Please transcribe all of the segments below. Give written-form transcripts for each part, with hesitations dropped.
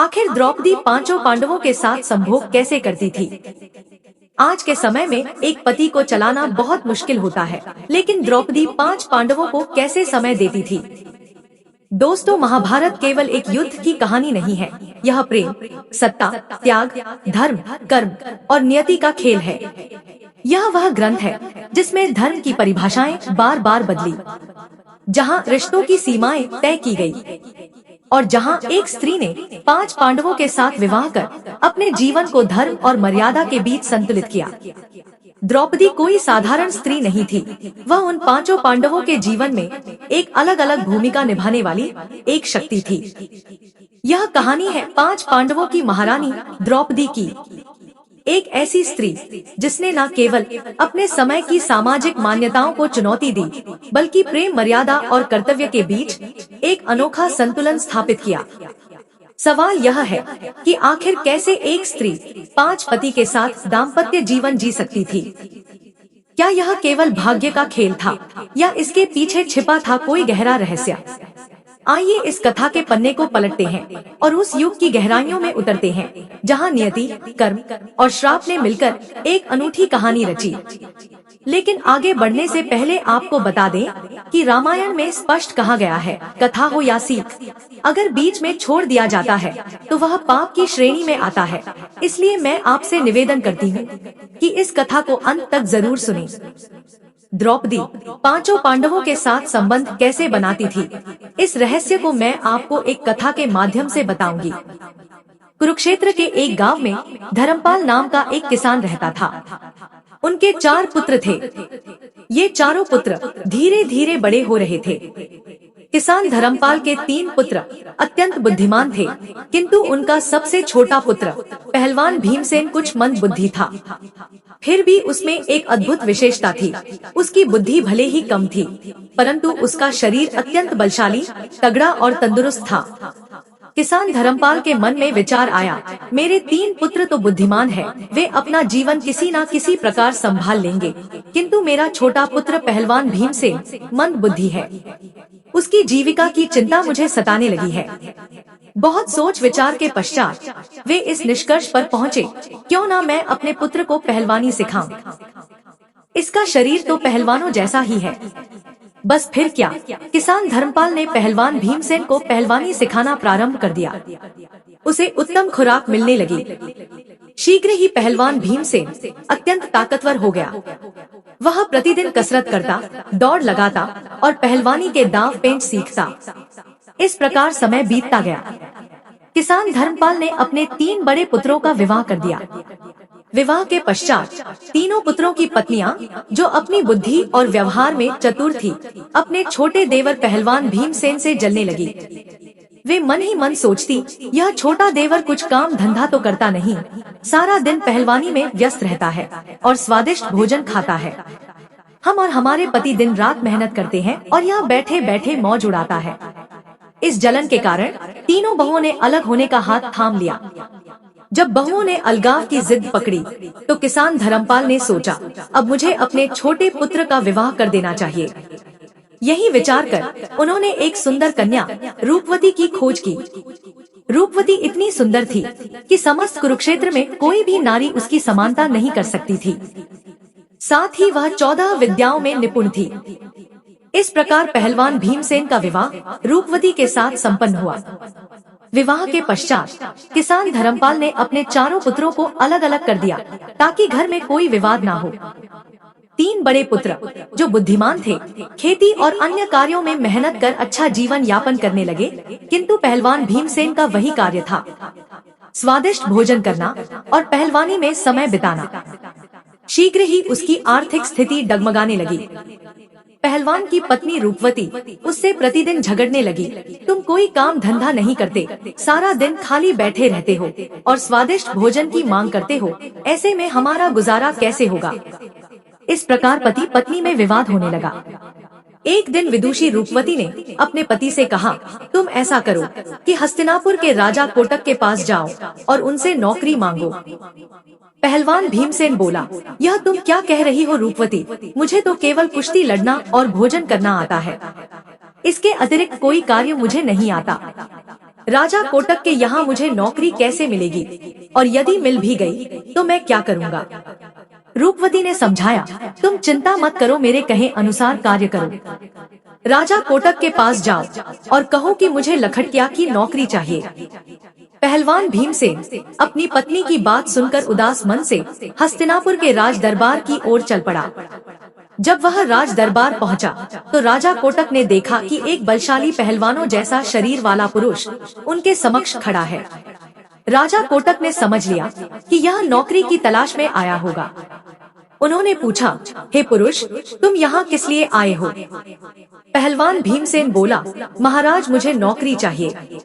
आखिर द्रौपदी पांचों पांडवों के साथ संभोग कैसे करती थी? आज के समय में एक पति को चलाना बहुत मुश्किल होता है, लेकिन द्रौपदी पांच पांडवों को कैसे समय देती थी? दोस्तों, महाभारत केवल एक युद्ध की कहानी नहीं है। यह प्रेम, सत्ता, त्याग, धर्म, कर्म और नियति का खेल है। यह वह ग्रंथ है जिसमें धर्म की परिभाषाएं बार बार बदली, जहां रिश्तों की सीमाएं तय की गई और जहां एक स्त्री ने पांच पांडवों के साथ विवाह कर अपने जीवन को धर्म और मर्यादा के बीच संतुलित किया। द्रौपदी कोई साधारण स्त्री नहीं थी, वह उन पांचों पांडवों के जीवन में एक अलग अलग भूमिका निभाने वाली एक शक्ति थी। यह कहानी है पांच पांडवों की महारानी द्रौपदी की, एक ऐसी स्त्री जिसने न केवल अपने समय की सामाजिक मान्यताओं को चुनौती दी, बल्कि प्रेम, मर्यादा और कर्तव्य के बीच एक अनोखा संतुलन स्थापित किया। सवाल यह है कि आखिर कैसे एक स्त्री पांच पति के साथ दाम्पत्य जीवन जी सकती थी? क्या यह केवल भाग्य का खेल था या इसके पीछे छिपा था कोई गहरा रहस्य? आइए इस कथा के पन्ने को पलटते हैं और उस युग की गहराइयों में उतरते हैं जहां नियति, कर्म और श्राप ने मिलकर एक अनूठी कहानी रची। लेकिन आगे बढ़ने से पहले आपको बता दें कि रामायण में स्पष्ट कहा गया है, कथा हो या सीख, अगर बीच में छोड़ दिया जाता है तो वह पाप की श्रेणी में आता है। इसलिए मैं आपसे निवेदन करती हूँ कि इस कथा को अंत तक जरूर सुनें। द्रौपदी पांचों पांडवों के साथ संबंध कैसे बनाती थी, इस रहस्य को मैं आपको एक कथा के माध्यम से बताऊंगी। कुरुक्षेत्र के एक गांव में धर्मपाल नाम का एक किसान रहता था। उनके चार पुत्र थे। ये चारों पुत्र धीरे धीरे बड़े हो रहे थे। किसान धर्मपाल के तीन पुत्र अत्यंत बुद्धिमान थे, किंतु उनका सबसे छोटा पुत्र पहलवान भीमसेन कुछ मंद बुद्धि था। फिर भी उसमें एक अद्भुत विशेषता थी। उसकी बुद्धि भले ही कम थी, परंतु उसका शरीर अत्यंत बलशाली, तगड़ा और तंदुरुस्त था। किसान धर्मपाल के मन में विचार आया, मेरे तीन पुत्र तो बुद्धिमान हैं, वे अपना जीवन किसी न किसी प्रकार संभाल लेंगे, किंतु मेरा छोटा पुत्र पहलवान भीमसेन मंद बुद्धि है। उसकी जीविका की चिंता मुझे सताने लगी है। बहुत सोच विचार के पश्चात वे इस निष्कर्ष पर पहुँचे, क्यों न मैं अपने पुत्र को पहलवानी सिखाऊं। इसका शरीर तो पहलवानों जैसा ही है। बस फिर क्या, किसान धर्मपाल ने पहलवान भीमसेन को पहलवानी सिखाना प्रारंभ कर दिया। उसे उत्तम खुराक मिलने लगी। शीघ्र ही पहलवान भीमसेन अत्यंत ताकतवर हो गया। वह प्रतिदिन कसरत करता, दौड़ लगाता और पहलवानी के दांव पेंच सीखता। इस प्रकार समय बीतता गया। किसान धर्मपाल ने अपने तीन बड़े पुत्रों का विवाह कर दिया। विवाह के पश्चात तीनों पुत्रों की पत्नियां, जो अपनी बुद्धि और व्यवहार में चतुर थी, अपने छोटे देवर पहलवान भीमसेन से जलने लगी। वे मन ही मन सोचती, यह छोटा देवर कुछ काम धंधा तो करता नहीं, सारा दिन पहलवानी में व्यस्त रहता है और स्वादिष्ट भोजन खाता है। हम और हमारे पति दिन रात मेहनत करते हैं और यहाँ बैठे बैठे मौज उड़ाता है। इस जलन के कारण तीनों बहुओं ने अलग होने का हाथ थाम लिया। जब बहुओं ने अलगाव की जिद पकड़ी तो किसान धर्मपाल ने सोचा, अब मुझे अपने छोटे पुत्र का विवाह कर देना चाहिए। यही विचार कर उन्होंने एक सुंदर कन्या रूपवती की खोज की। रूपवती इतनी सुंदर थी कि समस्त कुरुक्षेत्र में कोई भी नारी उसकी समानता नहीं कर सकती थी। साथ ही वह 14 विद्याओं में निपुण थी। इस प्रकार पहलवान भीमसेन का विवाह रूपवती के साथ संपन्न हुआ। विवाह के पश्चात किसान धर्मपाल ने अपने चारों पुत्रों को अलग अलग कर दिया ताकि घर में कोई विवाद ना हो। तीन बड़े पुत्र, जो बुद्धिमान थे, खेती और अन्य कार्यों में मेहनत कर अच्छा जीवन यापन करने लगे, किंतु पहलवान भीमसेन का वही कार्य था, स्वादिष्ट भोजन करना और पहलवानी में समय बिताना। शीघ्र ही उसकी आर्थिक स्थिति डगमगाने लगी। पहलवान की पत्नी रूपवती उससे प्रतिदिन झगड़ने लगी, तुम कोई काम धंधा नहीं करते, सारा दिन खाली बैठे रहते हो और स्वादिष्ट भोजन की मांग करते हो, ऐसे में हमारा गुजारा कैसे होगा। इस प्रकार पति पत्नी में विवाद होने लगा। एक दिन विदुषी रूपवती ने अपने पति से कहा, तुम ऐसा करो कि हस्तिनापुर के राजा कोटक के पास जाओ और उनसे नौकरी मांगो। पहलवान भीमसेन बोला, यह तुम क्या कह रही हो रूपवती, मुझे तो केवल कुश्ती लड़ना और भोजन करना आता है, इसके अतिरिक्त कोई कार्य मुझे नहीं आता। राजा कोटक के यहाँ मुझे नौकरी कैसे मिलेगी, और यदि मिल भी गई तो मैं क्या करूँगा। रूपवती ने समझाया, तुम चिंता मत करो, मेरे कहे अनुसार कार्य करो। राजा कोटक के पास जाओ और कहो कि मुझे लखटिया की नौकरी चाहिए। पहलवान भीमसेन अपनी पत्नी की बात सुनकर उदास मन से हस्तिनापुर के राज दरबार की ओर चल पड़ा। जब वह राज दरबार पहुंचा, तो राजा कोटक ने देखा कि एक बलशाली पहलवानों जैसा शरीर वाला पुरुष उनके समक्ष खड़ा है। राजा कोटक ने समझ लिया कि यह नौकरी की तलाश में आया होगा। उन्होंने पूछा, हे पुरुष, तुम यहाँ किस लिए आए हो। पहलवान भीमसेन बोला, महाराज मुझे नौकरी चाहिए।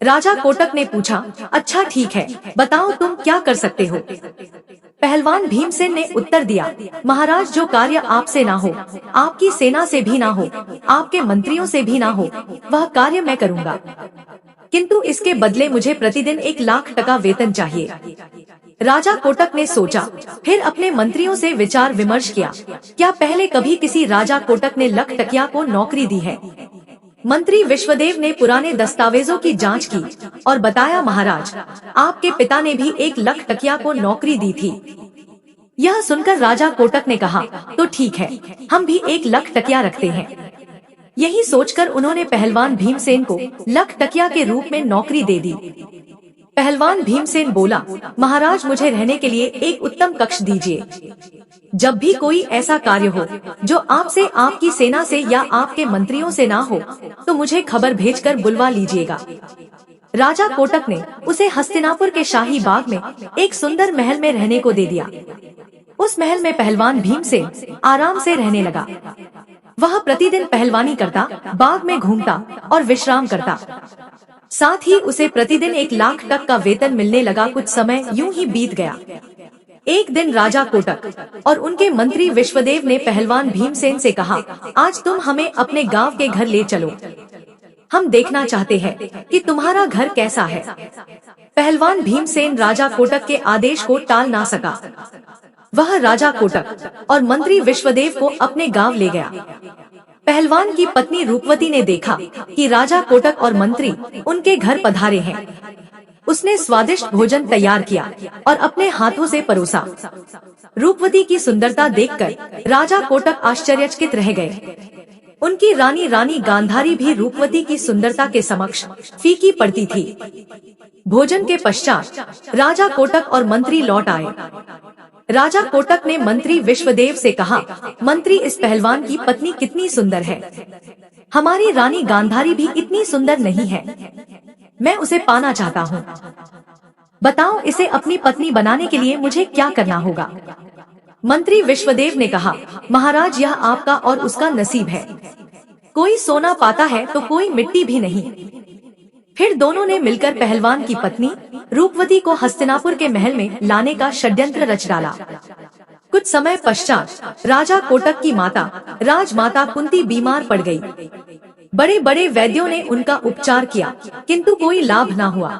राजा कोटक ने पूछा, अच्छा ठीक है, बताओ तुम क्या कर सकते हो। पहलवान भीमसेन ने उत्तर दिया, महाराज जो कार्य आपसे ना हो, आपकी सेना से भी ना हो, आपके मंत्रियों से भी ना हो, वह कार्य मैं करूँगा, किंतु इसके बदले मुझे प्रतिदिन 1 लाख टका वेतन चाहिए। राजा कोटक ने सोचा, फिर अपने मंत्रियों से विचार विमर्श किया, क्या पहले कभी किसी राजा कोटक ने लखटकिया को नौकरी दी है। मंत्री विश्वदेव ने पुराने दस्तावेजों की जांच की और बताया, महाराज आपके पिता ने भी 1 लखटकिया को नौकरी दी थी। यह सुनकर राजा कोटक ने कहा, तो ठीक है, हम भी 1 लखटकिया रखते हैं। यही सोचकर उन्होंने पहलवान भीमसेन को लखटकिया के रूप में नौकरी दे दी। पहलवान भीमसेन बोला, महाराज मुझे रहने के लिए एक उत्तम कक्ष दीजिए। जब भी कोई ऐसा कार्य हो जो आपसे, आपकी सेना से या आपके मंत्रियों से ना हो, तो मुझे खबर भेजकर बुलवा लीजिएगा। राजा कोटक ने उसे हस्तिनापुर के शाही बाग में एक सुंदर महल में रहने को दे दिया। उस महल में पहलवान भीमसेन आराम से रहने लगा। वह प्रतिदिन पहलवानी करता, बाग में घूमता और विश्राम करता। साथ ही उसे प्रतिदिन 1 लाख तक का वेतन मिलने लगा। कुछ समय यूं ही बीत गया। एक दिन राजा कोटक और उनके मंत्री विश्वदेव ने पहलवान भीमसेन से कहा, आज तुम हमें अपने गांव के घर ले चलो, हम देखना चाहते हैं कि तुम्हारा घर कैसा है। पहलवान भीमसेन राजा कोटक के आदेश को टाल ना सका। वह राजा कोटक और मंत्री विश्वदेव को अपने गांव ले गया। पहलवान की पत्नी रूपवती ने देखा कि राजा कोटक और मंत्री उनके घर पधारे हैं। उसने स्वादिष्ट भोजन तैयार किया और अपने हाथों से परोसा। रूपवती की सुंदरता देखकर राजा कोटक आश्चर्यचकित रह गए। उनकी रानी गांधारी भी रूपवती की सुंदरता के समक्ष फीकी पड़ती थी। भोजन के पश्चात राजा कोटक और मंत्री लौट आए। राजा कोटक ने मंत्री विश्वदेव से कहा, मंत्री इस पहलवान की पत्नी कितनी सुंदर है, हमारी रानी गांधारी भी इतनी सुंदर नहीं है, मैं उसे पाना चाहता हूँ। बताओ इसे अपनी पत्नी बनाने के लिए मुझे क्या करना होगा। मंत्री विश्वदेव ने कहा, महाराज यह आपका और उसका नसीब है, कोई सोना पाता है तो कोई मिट्टी भी नहीं। फिर दोनों ने मिलकर पहलवान की पत्नी रूपवती को हस्तिनापुर के महल में लाने का षड्यंत्र रच डाला। कुछ समय पश्चात राजा कोटक की माता राजमाता कुंती बीमार पड़ गई। बड़े बड़े वैद्यों ने उनका उपचार किया, किंतु कोई लाभ न हुआ।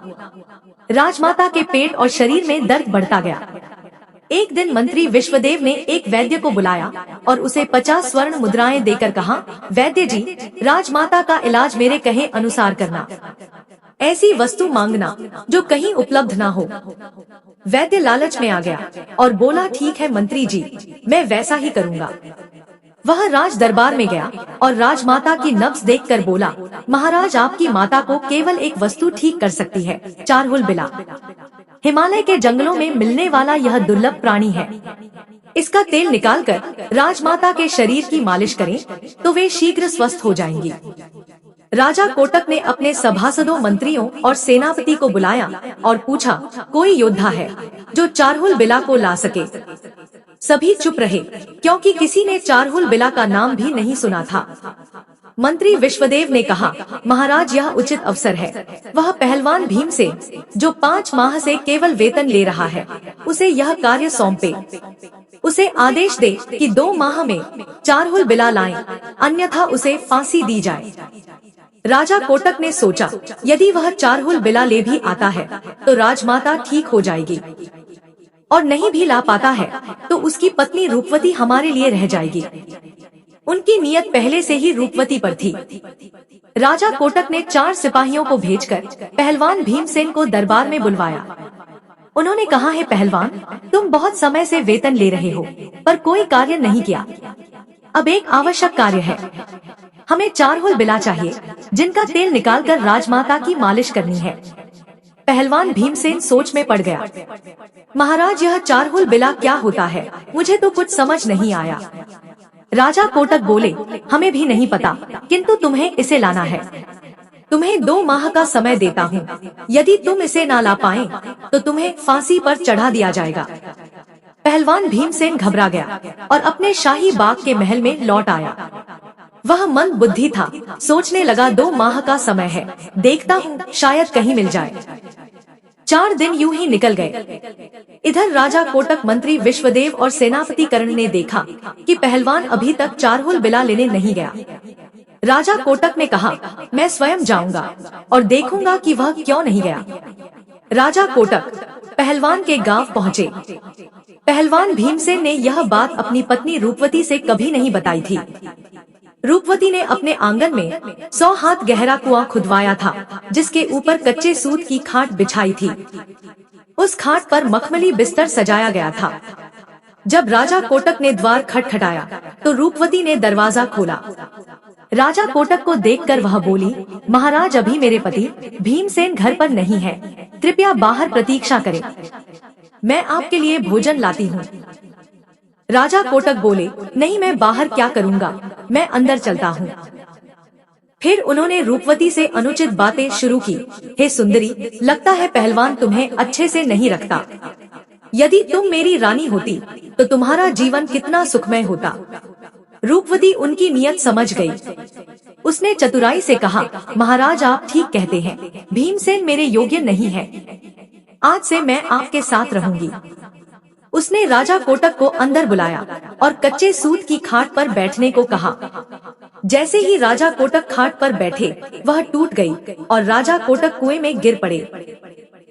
राजमाता के पेट और शरीर में दर्द बढ़ता गया। एक दिन मंत्री विश्वदेव ने एक वैद्य को बुलाया और उसे 50 स्वर्ण मुद्राएं देकर कहा, वैद्य जी, राजमाता का इलाज मेरे कहे अनुसार करना, ऐसी वस्तु मांगना जो कहीं उपलब्ध ना हो। वैद्य लालच में आ गया और बोला, ठीक है मंत्री जी, मैं वैसा ही करूँगा। वह राज दरबार में गया और राजमाता की नब्ज देखकर बोला, महाराज आपकी माता को केवल एक वस्तु ठीक कर सकती है, चारहुल बिला। हिमालय के जंगलों में मिलने वाला यह दुर्लभ प्राणी है। इसका तेल निकालकर राजमाता के शरीर की मालिश करें तो वे शीघ्र स्वस्थ हो जाएंगी। राजा कोटक ने अपने सभासदों, मंत्रियों और सेनापति को बुलाया और पूछा, कोई योद्धा है जो चारहुल बिला को ला सके। सभी चुप रहे, क्योंकि किसी ने चारहुल बिला का नाम भी नहीं सुना था। मंत्री विश्वदेव ने कहा, महाराज यह उचित अवसर है। वह पहलवान भीमसेन जो 5 माह से केवल वेतन ले रहा है, उसे यह कार्य सौंपे। उसे आदेश दे कि 2 माह में 4 हुलबिला लाएं, अन्यथा उसे फांसी दी जाए। राजा कोटक ने सोचा, यदि वह 4 हुलबिला ले भी आता है तो राजमाता ठीक हो जाएगी, और नहीं भी ला पाता है तो उसकी पत्नी रूपवती हमारे लिए रह जाएगी। उनकी नीयत पहले से ही रूपवती पर थी। राजा कोटक ने 4 सिपाहियों को भेजकर पहलवान भीमसेन को दरबार में बुलवाया। उन्होंने कहा, है पहलवान, तुम बहुत समय से वेतन ले रहे हो पर कोई कार्य नहीं किया। अब एक आवश्यक कार्य है, हमें 4 हुलबिला चाहिए जिनका तेल निकालकर राजमाता की मालिश करनी है। पहलवान भीमसेन सोच में पड़ गया। महाराज, यह 4 हुलबिला क्या होता है? मुझे तो कुछ समझ नहीं आया। राजा कोटक बोले, हमें भी नहीं पता, किंतु तुम्हें इसे लाना है। तुम्हें 2 माह का समय देता हूँ। यदि तुम इसे ना ला पाए तो तुम्हें फांसी पर चढ़ा दिया जाएगा। पहलवान भीमसेन घबरा गया और अपने शाही बाग के महल में लौट आया। वह मंद बुद्धि था, सोचने लगा 2 माह का समय है, देखता हूँ शायद कहीं मिल जाए। 4 दिन यूं ही निकल गए। इधर राजा कोटक, मंत्री विश्वदेव और सेनापति कर्ण ने देखा कि पहलवान अभी तक 4 हुलबिला लेने नहीं गया। राजा कोटक ने कहा, मैं स्वयं जाऊंगा और देखूंगा कि वह क्यों नहीं गया। राजा कोटक पहलवान के गांव पहुँचे। पहलवान भीमसेन ने यह बात अपनी पत्नी रूपवती से कभी नहीं बताई थी। रूपवती ने अपने आंगन में 100 हाथ गहरा कुआं खुदवाया था, जिसके ऊपर कच्चे सूत की खाट बिछाई थी। उस खाट पर मखमली बिस्तर सजाया गया था। जब राजा कोटक ने द्वार खटखटाया तो रूपवती ने दरवाजा खोला। राजा कोटक को देखकर वह बोली, महाराज, अभी मेरे पति भीमसेन घर पर नहीं है, कृपया बाहर प्रतीक्षा करें, मैं आपके लिए भोजन लाती हूँ। राजा कोटक बोले, नहीं, मैं बाहर क्या करूँगा, मैं अंदर चलता हूँ। फिर उन्होंने रूपवती से अनुचित बातें शुरू की। हे सुंदरी, लगता है पहलवान तुम्हें अच्छे से नहीं रखता। यदि तुम मेरी रानी होती तो तुम्हारा जीवन कितना सुखमय होता। रूपवती उनकी नीयत समझ गई। उसने चतुराई से कहा, महाराज, आप ठीक कहते हैं, भीमसेन मेरे योग्य नहीं है, आज से मैं आपके साथ रहूंगी। उसने राजा कोटक को अंदर बुलाया और कच्चे सूत की खाट पर बैठने को कहा। जैसे ही राजा कोटक खाट पर बैठे, वह टूट गई और राजा कोटक कुएं में गिर पड़े।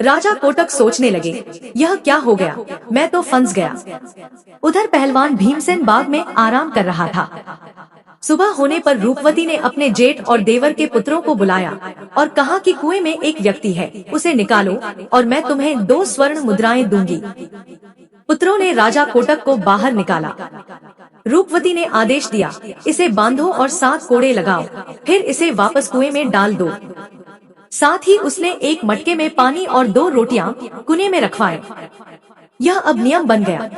राजा कोटक सोचने लगे, यह क्या हो गया, मैं तो फंस गया। उधर पहलवान भीमसेन बाग में आराम कर रहा था। सुबह होने पर रूपवती ने अपने जेठ और देवर के पुत्रों को बुलाया और कहा कि कुएं में एक व्यक्ति है, उसे निकालो और मैं तुम्हें 2 स्वर्ण मुद्राएं दूंगी। पुत्रों ने राजा कोटक को बाहर निकाला। रूपवती ने आदेश दिया, इसे बांधो और 7 कोड़े लगाओ, फिर इसे वापस कुएं में डाल दो। साथ ही उसने एक मटके में पानी और 2 रोटियां कुएं में रखवाए। यह अब नियम बन गया।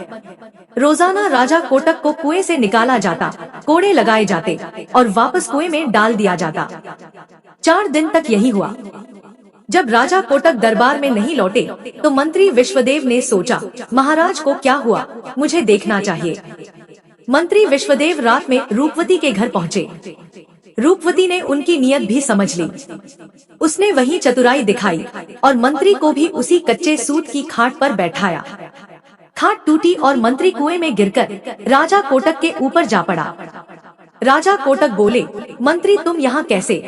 रोजाना राजा कोटक को कुएं से निकाला जाता, कोड़े लगाए जाते और वापस कुएं में डाल दिया जाता। 4 दिन तक यही हुआ। जब राजा कोटक दरबार में नहीं लौटे तो मंत्री विश्वदेव ने सोचा, महाराज को क्या हुआ, मुझे देखना चाहिए। मंत्री विश्वदेव रात में रूपवती के घर पहुँचे। रूपवती ने उनकी नीयत भी समझ ली। उसने वही चतुराई दिखाई और मंत्री को भी उसी कच्चे सूत की खाट पर बैठाया। खाट टूटी और मंत्री कुएं में गिरकर राजा कोटक के ऊपर जा पड़ा। राजा कोटक बोले, मंत्री तुम यहाँ कैसे?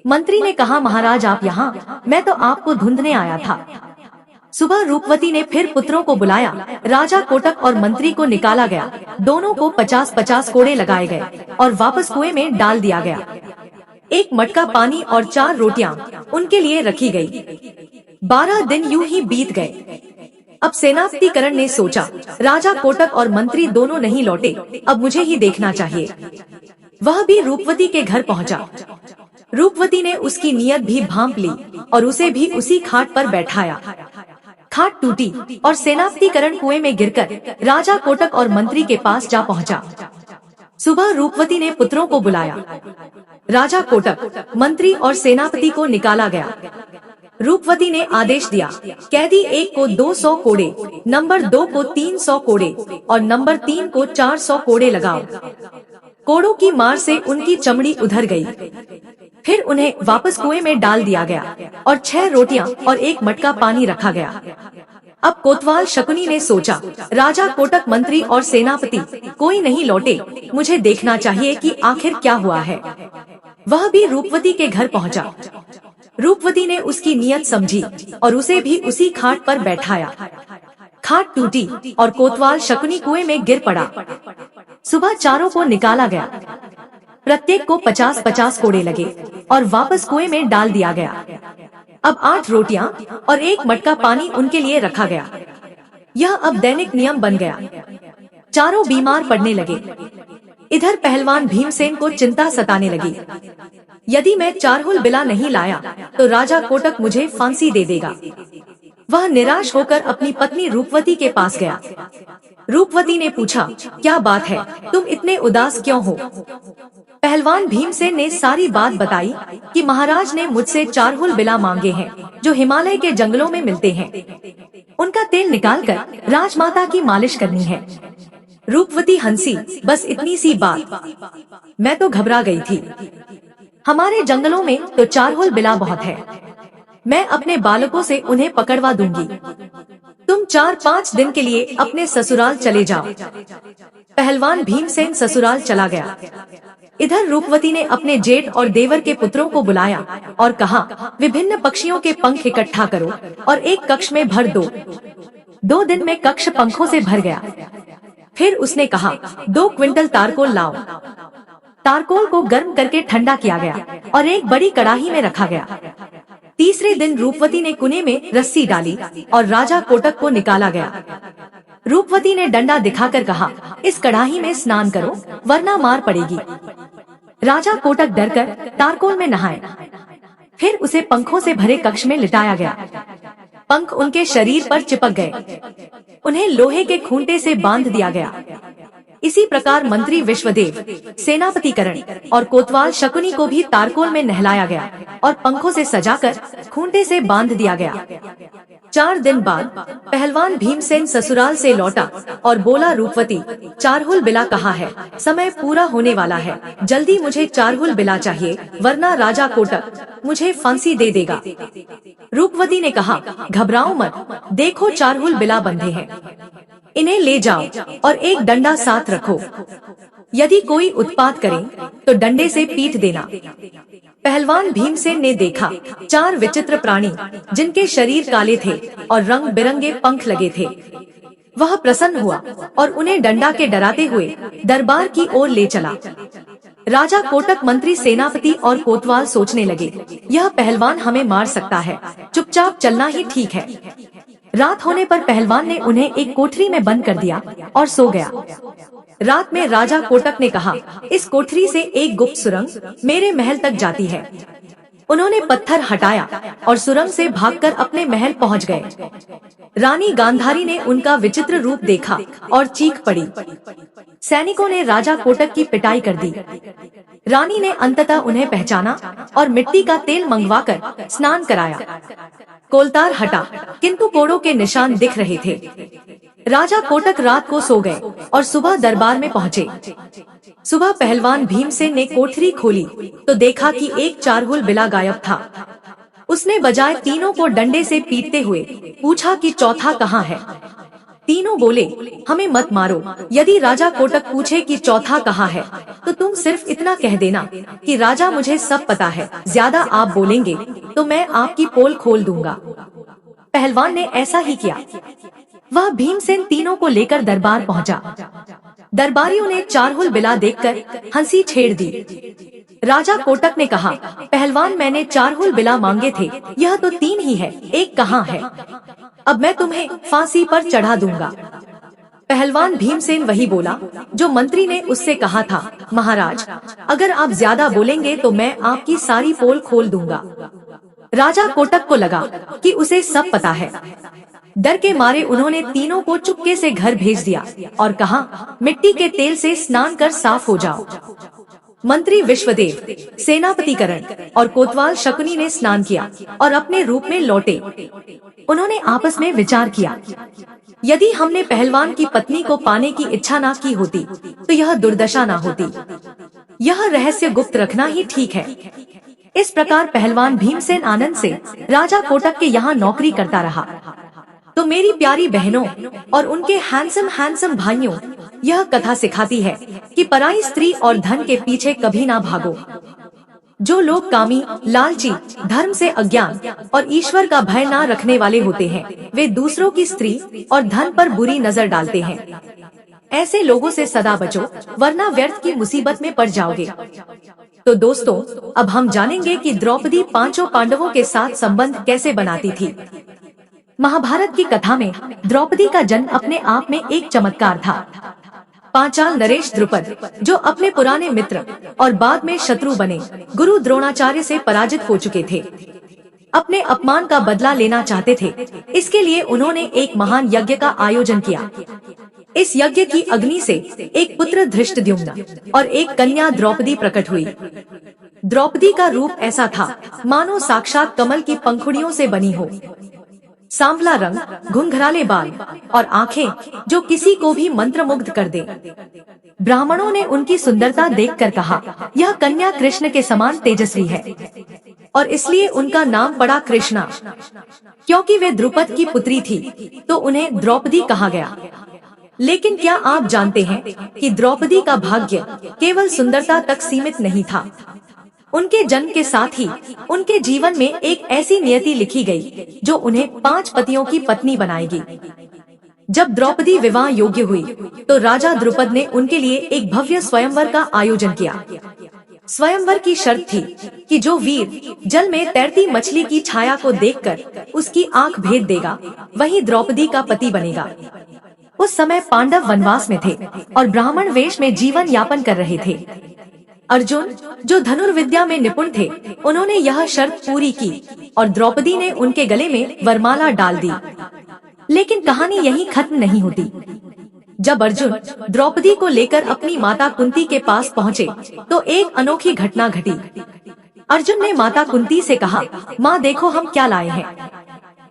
मंत्री ने कहा, महाराज आप यहाँ, मैं तो आपको ढूंढने आया था। सुबह रूपवती ने फिर पुत्रों को बुलाया। राजा कोटक और मंत्री को निकाला गया। दोनों को 50-50 कोड़े लगाए गए और वापस कुएं में डाल दिया गया। एक मटका पानी और 4 रोटियां उनके लिए रखी गई। 12 दिन यूं ही बीत गए। अब सेनापति कर्ण ने सोचा, राजा कोटक और मंत्री दोनों नहीं लौटे, अब मुझे ही देखना चाहिए। वह भी रूपवती के घर पहुंचा। रूपवती ने उसकी नीयत भी भांप ली और उसे भी उसी खाट पर बैठाया। खाट टूटी और सेनापति कर्ण कुएं में गिरकर राजा कोटक और मंत्री के पास जा पहुंचा। सुबह रूपवती ने पुत्रों को बुलाया। राजा कोटक, मंत्री और सेनापति को निकाला गया। रूपवती ने आदेश दिया, कैदी 1 को 200 कोड़े, नंबर 2 को 300 कोड़े और नंबर 3 को 400 कोड़े लगाओ। कोड़ों की मार से उनकी चमड़ी उधर गई। फिर उन्हें वापस कुएं में डाल दिया गया और 6 रोटियां और 1 मटका पानी रखा गया। अब कोतवाल शकुनी ने सोचा, राजा कोटक, मंत्री और सेनापति कोई नहीं लौटे, मुझे देखना चाहिए कि आखिर क्या हुआ है। वह भी रूपवती के घर पहुंचा। रूपवती ने उसकी नीयत समझी और उसे भी उसी खाट पर बैठाया। खाट टूटी और कोतवाल शकुनी कुएं में गिर पड़ा। सुबह चारों को निकाला गया। प्रत्येक को 50-50 कोड़े लगे और वापस कुएं में डाल दिया गया। अब 8 रोटियां और 1 मटका पानी उनके लिए रखा गया। यह अब दैनिक नियम बन गया। चारों बीमार पड़ने लगे। इधर पहलवान भीमसेन को चिंता सताने लगी। यदि मैं चारहुल बिला नहीं लाया तो राजा कोटक मुझे फांसी दे देगा। वह निराश होकर अपनी पत्नी रूपवती के पास गया। रूपवती ने पूछा, क्या बात है, तुम इतने उदास क्यों हो? पहलवान भीमसेन ने सारी बात बताई कि महाराज ने मुझसे चारहुल बिला मांगे हैं, जो हिमालय के जंगलों में मिलते हैं। उनका तेल निकालकर राजमाता की मालिश करनी है। रूपवती हंसी, बस इतनी सी बात? मैं तो घबरा गई थी। हमारे जंगलों में तो चारहुल बिला बहुत है। मैं अपने बालकों से उन्हें पकड़वा दूंगी। तुम 4-5 दिन के लिए अपने ससुराल चले जाओ। पहलवान भीमसेन ससुराल चला गया। इधर रूपवती ने अपने जेठ और देवर के पुत्रों को बुलाया और कहा, विभिन्न पक्षियों के पंख इकट्ठा करो और एक कक्ष में भर दो। 2 दिन में कक्ष पंखों से भर गया। फिर उसने कहा, 2 क्विंटल तारकोल लाओ। तारकोल को गर्म करके ठंडा किया गया और एक बड़ी कड़ाही में रखा गया। तीसरे दिन रूपवती ने कुने में रस्सी डाली और राजा कोटक को निकाला गया। रूपवती ने डंडा दिखाकर कहा, इस कड़ाही में स्नान करो वरना मार पड़ेगी। राजा कोटक डरकर तारकोल में नहाए। फिर उसे पंखों से भरे कक्ष में लिटाया गया। पंख उनके शरीर पर चिपक गए। उन्हें लोहे के खूंटे से बांध दिया गया। इसी प्रकार मंत्री विश्वदेव, सेनापतिकरण और कोतवाल शकुनी को भी तारकोल में नहलाया गया और पंखों से सजाकर खूंटे से बांध दिया गया। 4 दिन बाद पहलवान भीमसेन ससुराल से लौटा और बोला, रूपवती, चारहुल बिला कहाँ है? समय पूरा होने वाला है, जल्दी मुझे चारहुल बिला चाहिए वरना राजा कोटक मुझे फांसी दे देगा। रूपवती ने कहा, घबराओ मत, देखो चारहुल बिला बंधे हैं, इन्हें ले जाओ और एक डंडा साथ रखो। यदि कोई उत्पात करे तो डंडे से पीट देना। पहलवान भीमसेन ने देखा 4 विचित्र प्राणी जिनके शरीर काले थे और रंग बिरंगे पंख लगे थे। वह प्रसन्न हुआ और उन्हें डंडा के डराते हुए दरबार की ओर ले चला। राजा कोटक, मंत्री, सेनापति और कोतवाल सोचने लगे, यह पहलवान हमें मार सकता है, चुपचाप चलना ही ठीक है। रात होने पर पहलवान ने उन्हें एक कोठरी में बंद कर दिया और सो गया। रात में राजा कोटक ने कहा, इस कोठरी से एक गुप्त सुरंग मेरे महल तक जाती है। उन्होंने पत्थर हटाया और सुरंग से भागकर अपने महल पहुंच गए। रानी गांधारी ने उनका विचित्र रूप देखा और चीख पड़ी। सैनिकों ने राजा कोटक की पिटाई कर दी। रानी ने अंततः उन्हें पहचाना और मिट्टी का तेल मंगवाकर स्नान कराया। कोलतार हटा, किंतु कोड़ों के निशान दिख रहे थे। राजा कोटक रात को सो गए और सुबह दरबार में पहुँचे। सुबह पहलवान भीमसेन ने कोठरी खोली तो देखा कि एक चारहुल बिला गायब था। उसने बजाय तीनों को डंडे से पीटते हुए पूछा कि चौथा कहाँ है? तीनों बोले, हमें मत मारो। यदि राजा कोटक पूछे कि चौथा कहाँ है तो तुम सिर्फ इतना कह देना कि राजा, मुझे सब पता है, ज्यादा आप बोलेंगे तो मैं आपकी पोल खोल दूंगा। पहलवान ने ऐसा ही किया। वह भीमसेन तीनों को लेकर दरबार पहुंचा। दरबारियों ने चारहुल बिला देखकर हंसी छेड़ दी। राजा कोटक ने कहा, पहलवान, मैंने चारहुल बिला मांगे थे, यह तो 3 ही है, एक कहाँ है? अब मैं तुम्हें फांसी पर चढ़ा दूंगा। पहलवान भीमसेन वही बोला जो मंत्री ने उससे कहा था, महाराज, अगर आप ज्यादा बोलेंगे तो मैं आपकी सारी पोल खोल दूंगा। राजा कोटक को लगा कि उसे सब पता है। डर के मारे उन्होंने तीनों को चुपके से घर भेज दिया और कहा, मिट्टी के तेल से स्नान कर साफ हो जाओ। मंत्री विश्वदेव, सेनापतिकरण और कोतवाल शकुनी ने स्नान किया और अपने रूप में लौटे। उन्होंने आपस में विचार किया, यदि हमने पहलवान की पत्नी को पाने की इच्छा ना की होती तो यह दुर्दशा ना होती। यह रहस्य गुप्त रखना ही ठीक है। इस प्रकार पहलवान भीमसेन आनंद से राजा कोटक के यहाँ नौकरी करता रहा। तो मेरी प्यारी बहनों और उनके हैंडसम भाइयों, यह कथा सिखाती है कि पराई स्त्री और धन के पीछे कभी ना भागो। जो लोग कामी, लालची, धर्म से अज्ञान और ईश्वर का भय ना रखने वाले होते हैं, वे दूसरों की स्त्री और धन पर बुरी नजर डालते हैं। ऐसे लोगों से सदा बचो, वरना व्यर्थ की मुसीबत में पड़ जाओगे। तो दोस्तों, अब हम जानेंगे कि द्रौपदी पांचों पांडवों के साथ संबंध कैसे बनाती थी। महाभारत की कथा में द्रौपदी का जन्म अपने आप में एक चमत्कार था। पांचाल नरेश द्रुपद, जो अपने पुराने मित्र और बाद में शत्रु बने गुरु द्रोणाचार्य से पराजित हो चुके थे, अपने अपमान का बदला लेना चाहते थे। इसके लिए उन्होंने एक महान यज्ञ का आयोजन किया। इस यज्ञ की अग्नि से एक पुत्र धृष्टद्युम्न और एक कन्या द्रौपदी प्रकट हुई। द्रौपदी का रूप ऐसा था मानो साक्षात कमल की पंखुड़ियों से बनी हो। सांवला रंग, घुंघराले बाल और आंखें जो किसी को भी मंत्रमुग्ध कर दे। ब्राह्मणों ने उनकी सुंदरता देखकर कहा, यह कन्या कृष्ण के समान तेजस्वी है, और इसलिए उनका नाम पड़ा कृष्णा। क्योंकि वे द्रुपद की पुत्री थी, तो उन्हें द्रौपदी कहा गया। लेकिन क्या आप जानते हैं कि द्रौपदी का भाग्य केवल सुंदरता तक सीमित नहीं था। उनके जन्म के साथ ही उनके जीवन में एक ऐसी नियति लिखी गई जो उन्हें 5 पतियों की पत्नी बनाएगी। जब द्रौपदी विवाह योग्य हुई, तो राजा द्रुपद ने उनके लिए एक भव्य स्वयंवर का आयोजन किया। स्वयंवर की शर्त थी कि जो वीर जल में तैरती मछली की छाया को देखकर उसकी आंख भेद देगा, वही द्रौपदी का पति बनेगा। उस समय पांडव वनवास में थे और ब्राह्मण वेश में जीवन यापन कर रहे थे। अर्जुन, जो धनुर्विद्या में निपुण थे, उन्होंने यह शर्त पूरी की और द्रौपदी ने उनके गले में वरमाला डाल दी। लेकिन कहानी यहीं खत्म नहीं होती। जब अर्जुन द्रौपदी को लेकर अपनी माता कुंती के पास पहुँचे, तो एक अनोखी घटना घटी। अर्जुन ने माता कुंती से कहा, माँ देखो हम क्या लाए हैं।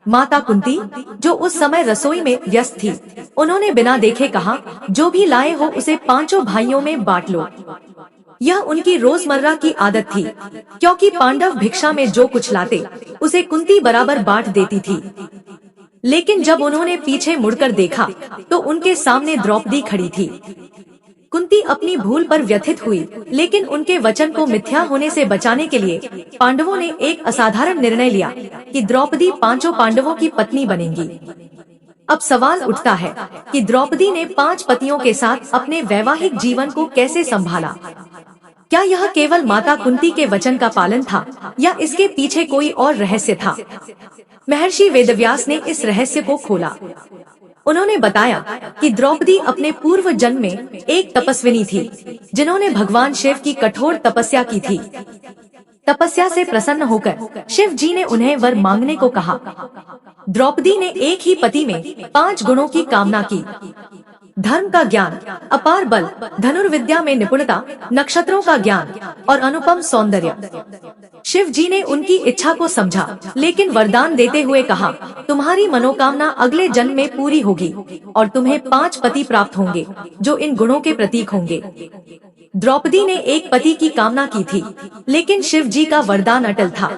माता कुंती, जो उस समय रसोई में व्यस्त थी, उन्होंने बिना देखे कहा, जो भी लाए हो उसे 5 भाइयों में बांट लो। यह उनकी रोजमर्रा की आदत थी, क्योंकि पांडव भिक्षा में जो कुछ लाते उसे कुंती बराबर बांट देती थी। लेकिन जब उन्होंने पीछे मुड़कर देखा, तो उनके सामने द्रौपदी खड़ी थी। कुंती अपनी भूल पर व्यथित हुई, लेकिन उनके वचन को मिथ्या होने से बचाने के लिए पांडवों ने एक असाधारण निर्णय लिया कि द्रौपदी 5 पांडवों की पत्नी बनेंगी। अब सवाल उठता है कि द्रौपदी ने 5 पतियों के साथ अपने वैवाहिक जीवन को कैसे संभाला। क्या यह केवल माता कुंती के वचन का पालन था, या इसके पीछे कोई और रहस्य था? महर्षि वेदव्यास ने इस रहस्य को खोला। उन्होंने बताया कि द्रौपदी अपने पूर्व जन्म में एक तपस्विनी थी, जिन्होंने भगवान शिव की कठोर तपस्या की थी। तपस्या से प्रसन्न होकर शिव जी ने उन्हें वर मांगने को कहा। द्रौपदी ने एक ही पति में 5 गुणों की कामना की। धर्म का ज्ञान, अपार बल, धनुर्विद्या में निपुणता, नक्षत्रों का ज्ञान और अनुपम सौंदर्य। शिव जी ने उनकी इच्छा को समझा, लेकिन वरदान देते हुए कहा, तुम्हारी मनोकामना अगले जन्म में पूरी होगी और तुम्हें 5 पति प्राप्त होंगे जो इन गुणों के प्रतीक होंगे। द्रौपदी ने एक पति की कामना की थी, लेकिन शिव जी का वरदान अटल था।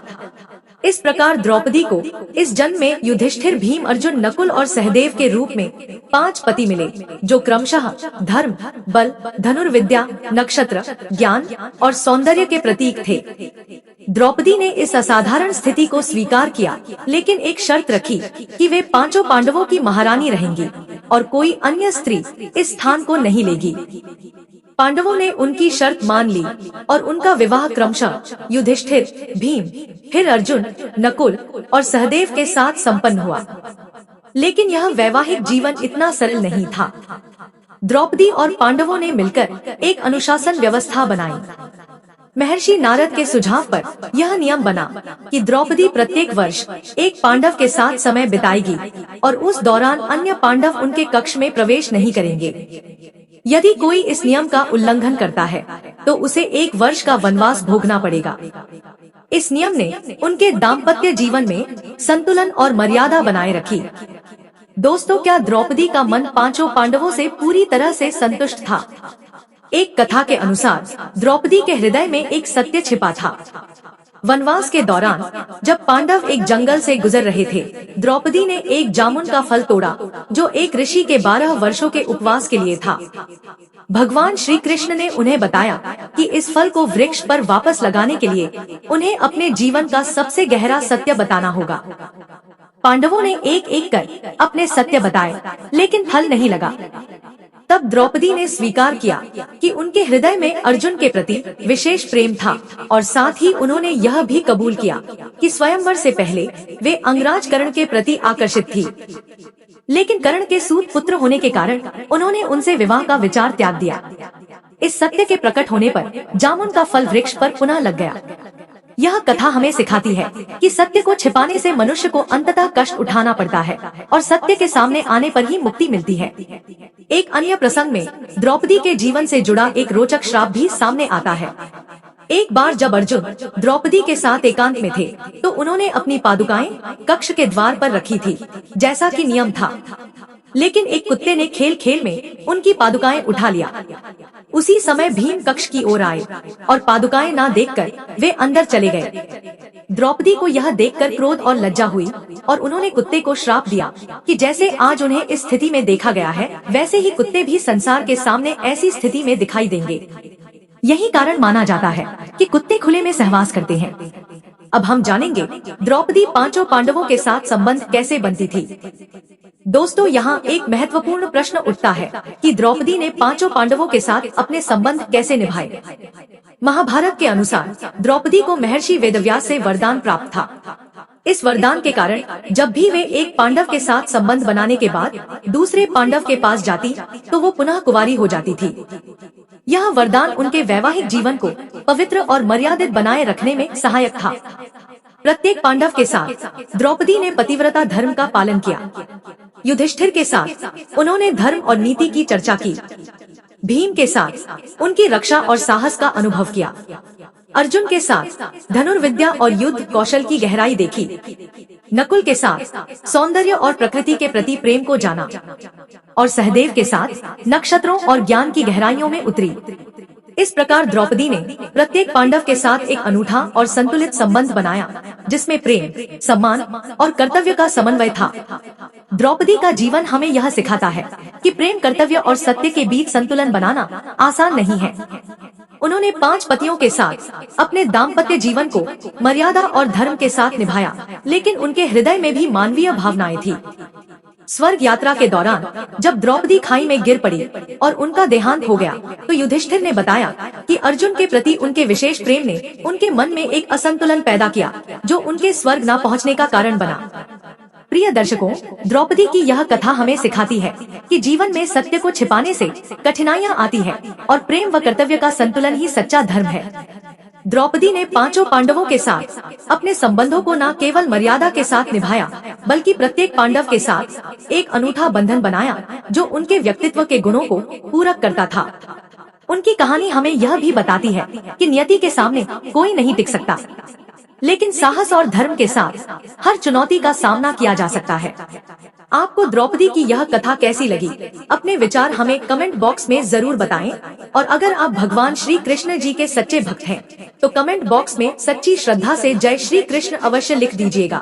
इस प्रकार द्रौपदी को इस जन्म में युधिष्ठिर, भीम, अर्जुन, नकुल और सहदेव के रूप में 5 पति मिले, जो क्रमशः धर्म, बल, धनुर्विद्या, नक्षत्र, ज्ञान और सौंदर्य के प्रतीक थे। द्रौपदी ने इस असाधारण स्थिति को स्वीकार किया, लेकिन एक शर्त रखी कि वे 5 पांडवों की महारानी रहेंगी और कोई अन्य स्त्री इस स्थान को नहीं लेगी। पांडवों ने उनकी शर्त मान ली और उनका विवाह क्रमशः युधिष्ठिर, भीम, फिर अर्जुन, नकुल और सहदेव के साथ संपन्न हुआ। लेकिन यह वैवाहिक जीवन इतना सरल नहीं था। द्रौपदी और पांडवों ने मिलकर एक अनुशासन व्यवस्था बनाई। महर्षि नारद के सुझाव पर यह नियम बना कि द्रौपदी प्रत्येक वर्ष एक पांडव के साथ समय बिताएगी और उस दौरान अन्य पांडव उनके कक्ष में प्रवेश नहीं करेंगे। यदि कोई इस नियम का उल्लंघन करता है, तो उसे 1 वर्ष का वनवास भोगना पड़ेगा। इस नियम ने उनके दाम्पत्य जीवन में संतुलन और मर्यादा बनाए रखी। दोस्तों, क्या द्रौपदी का मन 5 पांडवों से पूरी तरह से संतुष्ट था? एक कथा के अनुसार द्रौपदी के हृदय में एक सत्य छिपा था। वनवास के दौरान जब पांडव एक जंगल से गुजर रहे थे, द्रौपदी ने एक जामुन का फल तोड़ा जो एक ऋषि के 12 वर्षों के उपवास के लिए था। भगवान श्री कृष्ण ने उन्हें बताया कि इस फल को वृक्ष पर वापस लगाने के लिए उन्हें अपने जीवन का सबसे गहरा सत्य बताना होगा। पांडवों ने एक एक कर अपने सत्य बताए, लेकिन फल नहीं लगा। तब द्रौपदी ने स्वीकार किया कि उनके हृदय में अर्जुन के प्रति विशेष प्रेम था, और साथ ही उन्होंने यह भी कबूल किया कि स्वयंवर से पहले वे अंगराज कर्ण के प्रति आकर्षित थी। लेकिन कर्ण के सूत पुत्र होने के कारण उन्होंने उनसे विवाह का विचार त्याग दिया। इस सत्य के प्रकट होने पर जामुन का फल वृक्ष पर पुनः लग गया। यह कथा हमें सिखाती है कि सत्य को छिपाने से मनुष्य को अंततः कष्ट उठाना पड़ता है, और सत्य के सामने आने पर ही मुक्ति मिलती है। एक अन्य प्रसंग में द्रौपदी के जीवन से जुड़ा एक रोचक श्राप भी सामने आता है। एक बार जब अर्जुन द्रौपदी के साथ एकांत में थे, तो उन्होंने अपनी पादुकाएं कक्ष के द्वार पर रखी थी, जैसा कि नियम था। लेकिन एक कुत्ते ने खेल खेल में उनकी पादुकाएं उठा लिया। उसी समय भीम कक्ष की ओर आए और पादुकाएं ना देखकर वे अंदर चले गए। द्रौपदी को यह देखकर क्रोध और लज्जा हुई, और उन्होंने कुत्ते को श्राप दिया कि जैसे आज उन्हें इस स्थिति में देखा गया है, वैसे ही कुत्ते भी संसार के सामने ऐसी स्थिति में दिखाई देंगे। यही कारण माना जाता है कि कुत्ते खुले में सहवास करते हैं। अब हम जानेंगे द्रौपदी पांचों पांडवों के साथ संबंध कैसे बनती थी। दोस्तों, यहाँ एक महत्वपूर्ण प्रश्न उठता है कि द्रौपदी ने पांचों पांडवों के साथ अपने संबंध कैसे निभाए। महाभारत के अनुसार द्रौपदी को महर्षि वेदव्यास से वरदान प्राप्त था। इस वरदान के कारण जब भी वे एक पांडव के साथ संबंध बनाने के बाद दूसरे पांडव के पास जाती, तो वो पुनः कुंवारी हो जाती थी। यह वरदान उनके वैवाहिक जीवन को पवित्र और मर्यादित बनाए रखने में सहायक था। प्रत्येक पांडव के साथ द्रौपदी ने पतिव्रता धर्म का पालन किया। युधिष्ठिर के साथ उन्होंने धर्म और नीति की चर्चा की। भीम के साथ उनकी रक्षा और साहस का अनुभव किया। अर्जुन के साथ धनुर्विद्या और युद्ध कौशल की गहराई देखी। नकुल के साथ सौंदर्य और प्रकृति के प्रति प्रेम को जाना, और सहदेव के साथ नक्षत्रों और ज्ञान की गहराइयों में उतरी। इस प्रकार द्रौपदी ने प्रत्येक पांडव के साथ एक अनूठा और संतुलित संबंध बनाया, जिसमें प्रेम, सम्मान और कर्तव्य का समन्वय था। द्रौपदी का जीवन हमें यह सिखाता है कि प्रेम, कर्तव्य और सत्य के बीच संतुलन बनाना आसान नहीं है। उन्होंने 5 पतियों के साथ अपने दाम्पत्य जीवन को मर्यादा और धर्म के साथ निभाया, लेकिन उनके हृदय में भी मानवीय भावनाएं थी। स्वर्ग यात्रा के दौरान जब द्रौपदी खाई में गिर पड़ी और उनका देहांत हो गया, तो युधिष्ठिर ने बताया कि अर्जुन के प्रति उनके विशेष प्रेम ने उनके मन में एक असंतुलन पैदा किया, जो उनके स्वर्ग न पहुंचने का कारण बना। प्रिय दर्शकों, द्रौपदी की यह कथा हमें सिखाती है कि जीवन में सत्य को छिपाने से कठिनाइयां आती है, और प्रेम व कर्तव्य का संतुलन ही सच्चा धर्म है। द्रौपदी ने पांचों पांडवों के साथ अपने संबंधों को न केवल मर्यादा के साथ निभाया, बल्कि प्रत्येक पांडव के साथ एक अनूठा बंधन बनाया, जो उनके व्यक्तित्व के गुणों को पूरक करता था। उनकी कहानी हमें यह भी बताती है कि नियति के सामने कोई नहीं टिक सकता, लेकिन साहस और धर्म के साथ हर चुनौती का सामना किया जा सकता है। आपको द्रौपदी की यह कथा कैसी लगी? अपने विचार हमें कमेंट बॉक्स में जरूर बताएं, और अगर आप भगवान श्री कृष्ण जी के सच्चे भक्त हैं, तो कमेंट बॉक्स में सच्ची श्रद्धा से जय श्री कृष्ण अवश्य लिख दीजिएगा।